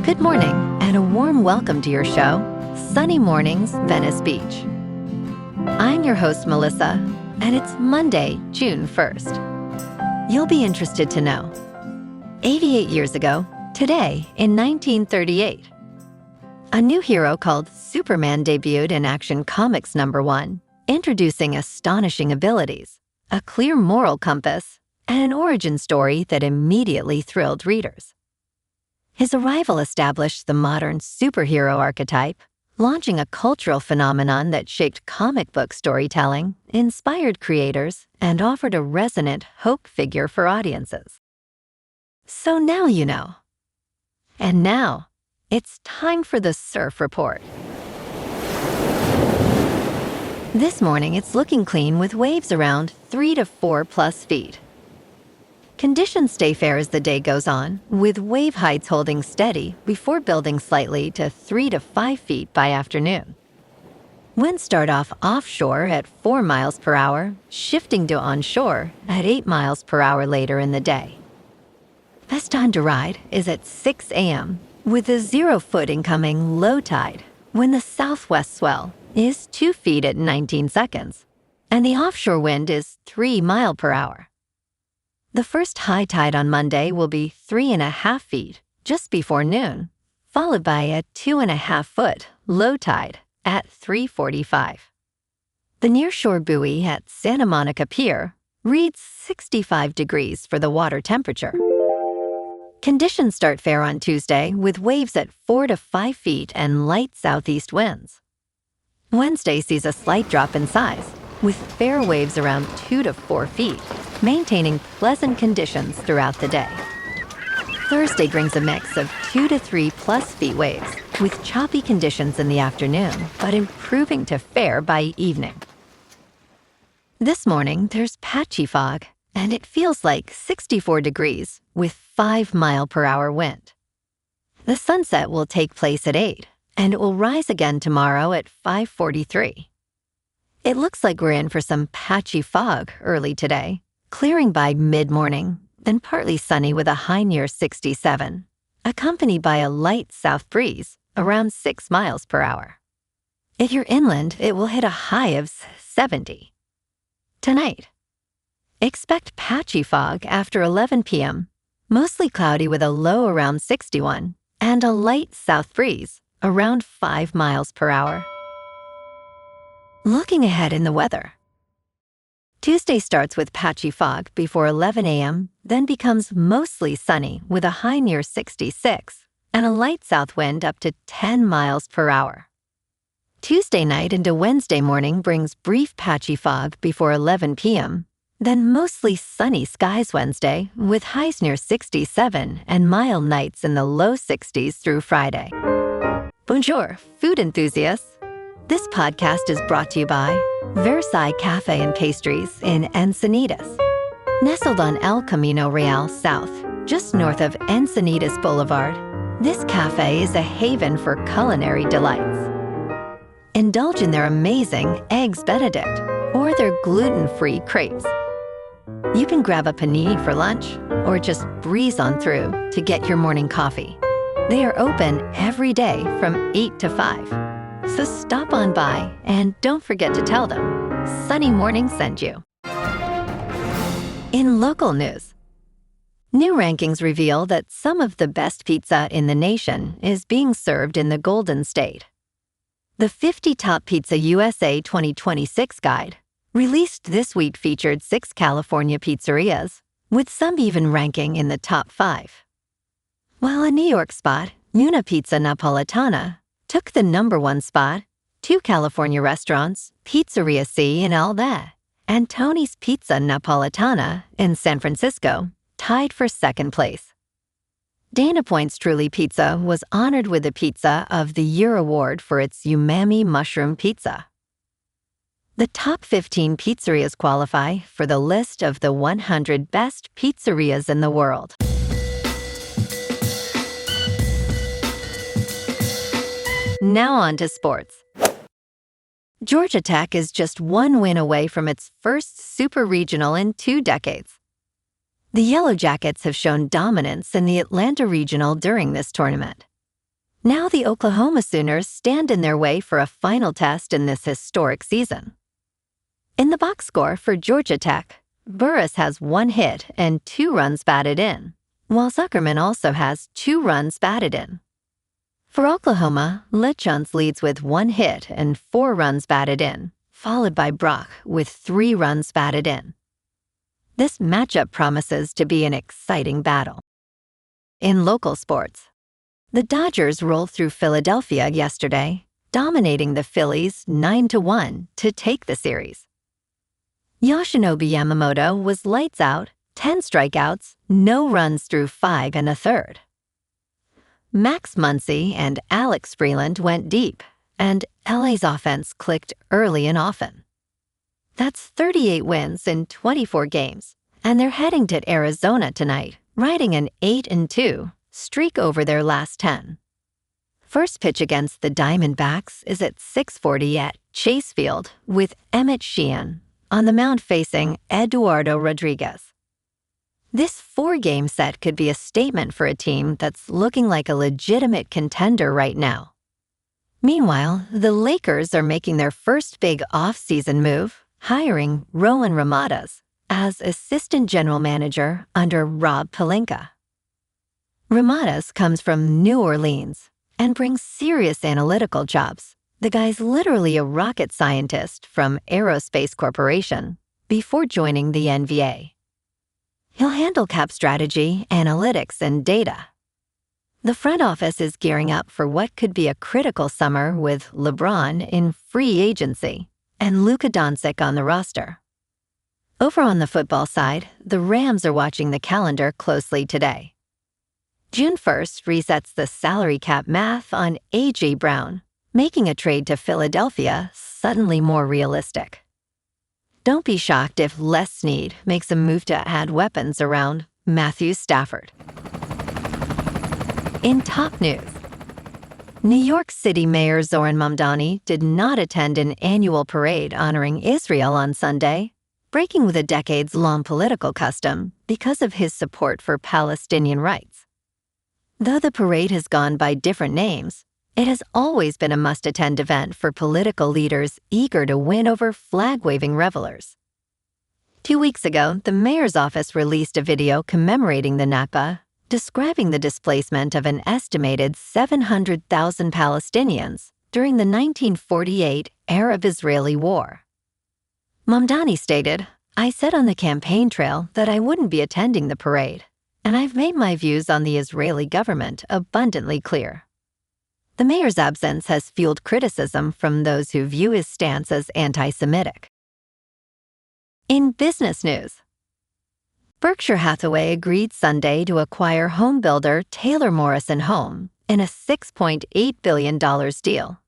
Good morning, and a warm welcome to your show, Sunny Mornings, Venice Beach. I'm your host, Melissa, and it's Monday, June 1st. You'll be interested to know, 88 years ago, today in 1938, a new hero called Superman debuted in Action Comics #1, introducing astonishing abilities, a clear moral compass, and an origin story that immediately thrilled readers. His arrival established the modern superhero archetype, launching a cultural phenomenon that shaped comic book storytelling, inspired creators, and offered a resonant hope figure for audiences. So now you know. And now, it's time for the Surf Report. This morning, it's looking clean with waves around 3 to 4 plus feet. Conditions stay fair as the day goes on, with wave heights holding steady before building slightly to 3 to 5 feet by afternoon. Winds start off offshore at 4 miles per hour, shifting to onshore at 8 miles per hour later in the day. Best time to ride is at 6 a.m., with a 0-foot incoming low tide, when the southwest swell is 2 feet at 19 seconds, and the offshore wind is 3 miles per hour. The first high tide on Monday will be 3.5 feet just before noon, followed by a 2.5-foot low tide at 3:45. The nearshore buoy at Santa Monica Pier reads 65 degrees for the water temperature. Conditions start fair on Tuesday with waves at 4 to 5 feet and light southeast winds. Wednesday sees a slight drop in size, with fair waves around 2 to 4 feet, maintaining pleasant conditions throughout the day. Thursday brings a mix of 2 to 3 plus feet waves, with choppy conditions in the afternoon, but improving to fair by evening. This morning, there's patchy fog, and it feels like 64 degrees with 5 mile per hour wind. The sunset will take place at 8, and it will rise again tomorrow at 5:43. It looks like we're in for some patchy fog early today, clearing by mid-morning, then partly sunny with a high near 67, accompanied by a light south breeze around 6 miles per hour. If you're inland, it will hit a high of 70. Tonight, expect patchy fog after 11 p.m., mostly cloudy with a low around 61, and a light south breeze around 5 miles per hour. Looking ahead in the weather. Tuesday starts with patchy fog before 11 a.m., then becomes mostly sunny with a high near 66 and a light south wind up to 10 miles per hour. Tuesday night into Wednesday morning brings brief patchy fog before 11 p.m., then mostly sunny skies Wednesday with highs near 67 and mild nights in the low 60s through Friday. Bonjour, food enthusiasts. This podcast is brought to you by Versailles Cafe and Pastries in Encinitas. Nestled on El Camino Real South, just north of Encinitas Boulevard, this cafe is a haven for culinary delights. Indulge in their amazing Eggs Benedict or their gluten-free crepes. You can grab a panini for lunch or just breeze on through to get your morning coffee. They are open every day from 8 to 5. So stop on by and don't forget to tell them Sunny Morning sent you. In local news, new rankings reveal that some of the best pizza in the nation is being served in the Golden State. The 50 Top Pizza USA 2026 guide, released this week, featured 6 California pizzerias, with some even ranking in the top 5. While a New York spot, Una Pizza Napolitana, took the #1 spot, 2 California restaurants, Pizzeria C in Alda and Tony's Pizza Napolitana in San Francisco, tied for second place. Dana Point's Truly Pizza was honored with the Pizza of the Year award for its umami mushroom pizza. The top 15 pizzerias qualify for the list of the 100 best pizzerias in the world. Now on to sports. Georgia Tech is just 1 win away from its first super regional in 2 decades. The Yellow Jackets have shown dominance in the Atlanta Regional during this tournament. Now the Oklahoma Sooners stand in their way for a final test in this historic season. In the box score for Georgia Tech, Burris has 1 hit and 2 runs batted in, while Zuckerman also has 2 runs batted in. For Oklahoma, Lichens leads with 1 hit and 4 runs batted in, followed by Brock with 3 runs batted in. This matchup promises to be an exciting battle. In local sports, the Dodgers rolled through Philadelphia yesterday, dominating the Phillies 9-1 to take the series. Yoshinobu Yamamoto was lights out, 10 strikeouts, no runs through 5 1/3. Max Muncy and Alex Freeland went deep, and LA's offense clicked early and often. That's 38 wins in 24 games, and they're heading to Arizona tonight, riding an 8-2 streak over their last 10. First pitch against the Diamondbacks is at 6:40 at Chase Field with Emmett Sheehan on the mound facing Eduardo Rodriguez. This 4-game set could be a statement for a team that's looking like a legitimate contender right now. Meanwhile, the Lakers are making their first big offseason move, hiring Rohan Ramadas as assistant general manager under Rob Pelinka. Ramadas comes from New Orleans and brings serious analytical chops. The guy's literally a rocket scientist from Aerospace Corporation before joining the NBA. He'll handle cap strategy, analytics, and data. The front office is gearing up for what could be a critical summer with LeBron in free agency and Luka Doncic on the roster. Over on the football side, the Rams are watching the calendar closely today. June 1st resets the salary cap math on A.J. Brown, making a trade to Philadelphia suddenly more realistic. Don't be shocked if Les Snead makes a move to add weapons around Matthew Stafford. In top news, New York City Mayor Zoran Mamdani did not attend an annual parade honoring Israel on Sunday, breaking with a decades-long political custom because of his support for Palestinian rights. Though the parade has gone by different names, it has always been a must-attend event for political leaders eager to win over flag-waving revelers. 2 weeks ago, the mayor's office released a video commemorating the Nakba, describing the displacement of an estimated 700,000 Palestinians during the 1948 Arab-Israeli War. Mamdani stated, "I said on the campaign trail that I wouldn't be attending the parade, and I've made my views on the Israeli government abundantly clear." The mayor's absence has fueled criticism from those who view his stance as anti-Semitic. In business news, Berkshire Hathaway agreed Sunday to acquire homebuilder Taylor Morrison Home in a $6.8 billion deal,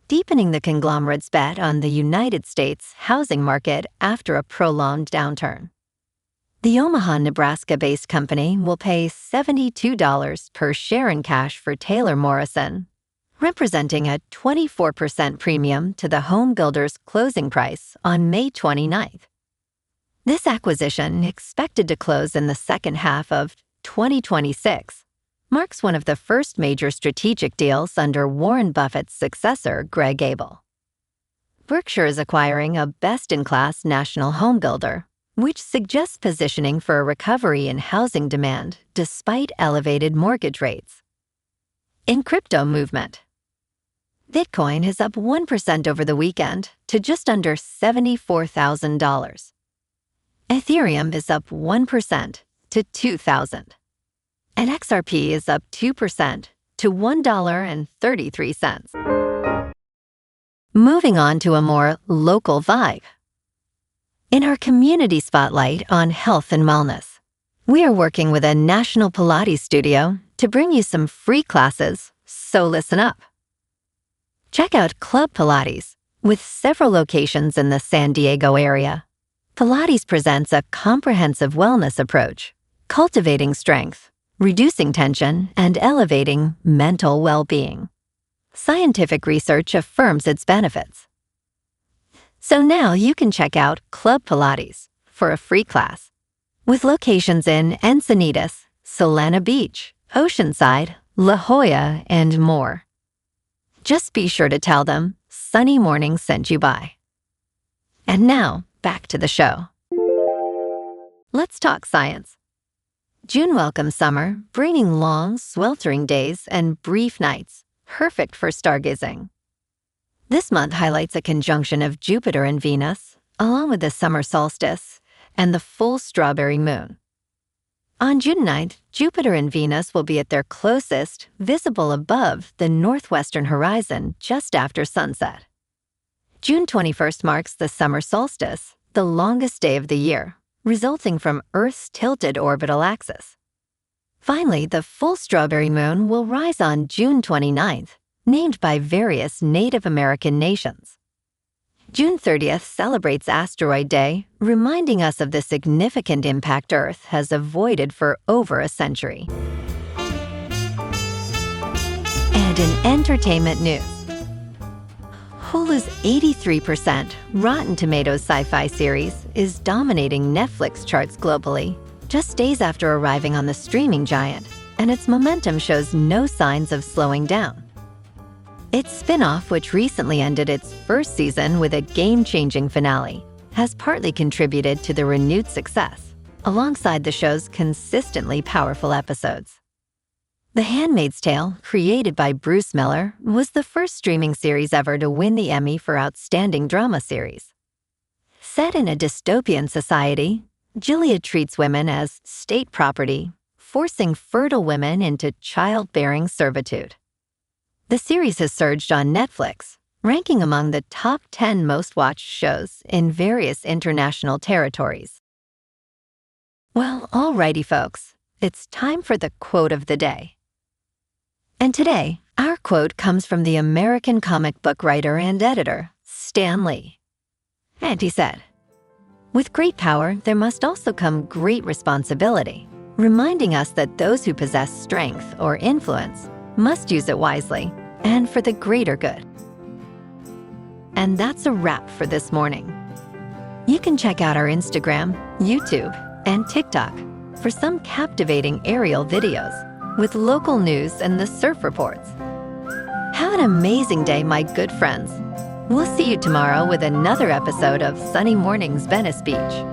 deepening the conglomerate's bet on the United States housing market after a prolonged downturn. The Omaha, Nebraska-based company will pay $72 per share in cash for Taylor Morrison, representing a 24% premium to the home builder's closing price on May 29th. This acquisition, expected to close in the second half of 2026, marks one of the first major strategic deals under Warren Buffett's successor, Greg Abel. Berkshire is acquiring a best-in-class national home builder, which suggests positioning for a recovery in housing demand despite elevated mortgage rates. In crypto movement, Bitcoin is up 1% over the weekend to just under $74,000. Ethereum is up 1% to $2,000. And XRP is up 2% to $1.33. Moving on to a more local vibe. In our community spotlight on health and wellness, we are working with a national Pilates studio to bring you some free classes, so listen up. Check out Club Pilates, with several locations in the San Diego area. Pilates presents a comprehensive wellness approach, cultivating strength, reducing tension, and elevating mental well-being. Scientific research affirms its benefits. So now you can check out Club Pilates for a free class, with locations in Encinitas, Solana Beach, Oceanside, La Jolla, and more. Just be sure to tell them Sunny Mornings sent you by. And now, back to the show. Let's talk science. June welcomes summer, bringing long, sweltering days and brief nights, perfect for stargazing. This month highlights a conjunction of Jupiter and Venus, along with the summer solstice and the full strawberry moon. On June 9th, Jupiter and Venus will be at their closest, visible above the northwestern horizon just after sunset. June 21st marks the summer solstice, the longest day of the year, resulting from Earth's tilted orbital axis. Finally, the full strawberry moon will rise on June 29th, named by various Native American nations. June 30th celebrates Asteroid Day, reminding us of the significant impact Earth has avoided for over a century. And in entertainment news, Hulu's 83% Rotten Tomatoes sci-fi series is dominating Netflix charts globally, just days after arriving on the streaming giant, and its momentum shows no signs of slowing down. Its spin-off, which recently ended its first season with a game-changing finale, has partly contributed to the renewed success, alongside the show's consistently powerful episodes. The Handmaid's Tale, created by Bruce Miller, was the first streaming series ever to win the Emmy for Outstanding Drama Series. Set in a dystopian society, Gilead treats women as state property, forcing fertile women into childbearing servitude. The series has surged on Netflix, ranking among the top 10 most-watched shows in various international territories. Well, alrighty, folks, it's time for the quote of the day. And today, our quote comes from the American comic book writer and editor, Stan Lee. And he said, "With great power, there must also come great responsibility, reminding us that those who possess strength or influence must use it wisely and for the greater good." And that's a wrap for this morning. You can check out our Instagram, YouTube, and TikTok for some captivating aerial videos with local news and the surf reports. Have an amazing day, my good friends. We'll see you tomorrow with another episode of Sunny Mornings Venice Beach.